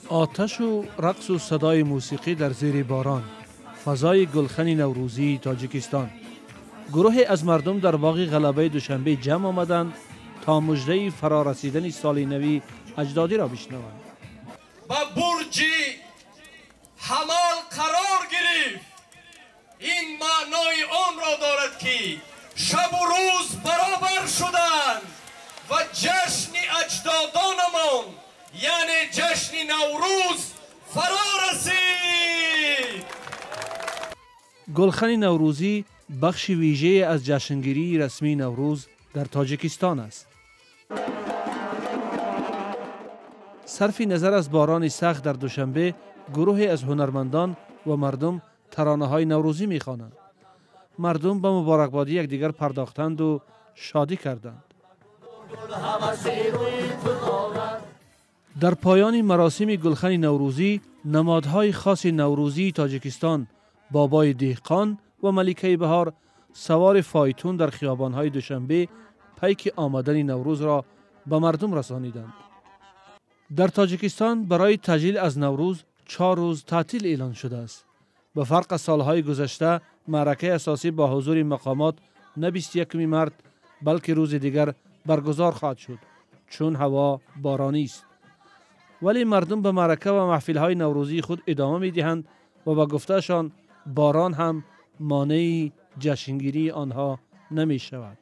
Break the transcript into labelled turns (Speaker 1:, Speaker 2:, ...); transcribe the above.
Speaker 1: آتش و رقص و صدای موسیقی در زیر باران، فضای گلخن نوروزی تاجیکستان. گروهی از مردم در باغ غلبه دوشنبه جمع آمدند تا مژده فرارسیدن سال نو اجدادی را بشنوند.
Speaker 2: با برج حمال قرار گرفت. این معنای آن را دارد که شب و روز برابر شدند و جشن اجدادانمان یعنی جشن نوروز فرا رسید.
Speaker 1: گلخن نوروزی بخش ویژه از جشنگیری رسمی نوروز در تاجیکستان است. صرف نظر از باران سخت در دوشنبه، گروهی از هنرمندان و مردم ترانه‌های نوروزی می‌خوانند. مردم به مبارکبادی یکدیگر پرداختند و شادی کردند. در پایان مراسم گلخن نوروزی، نمادهای خاص نوروزی تاجیکستان، بابای دهقان و ملکه بهار سوار فایتون در خیابان‌های دوشنبه پیک آمدن نوروز را به مردم رسانیدند. در تاجیکستان برای تجلیل از نوروز 4 روز تعطیل اعلان شده است. به فرق از سالهای گذشته، معرکه اساسی با حضور مقامات نه 21 مارس بلکه روز دیگر برگزار خواهد شد چون هوا بارانی است. ولی مردم به معرکه و محفل‌های نوروزی خود ادامه می‌دهند و با گفتهشان باران هم مانع جشنگیری آنها نمی‌شود.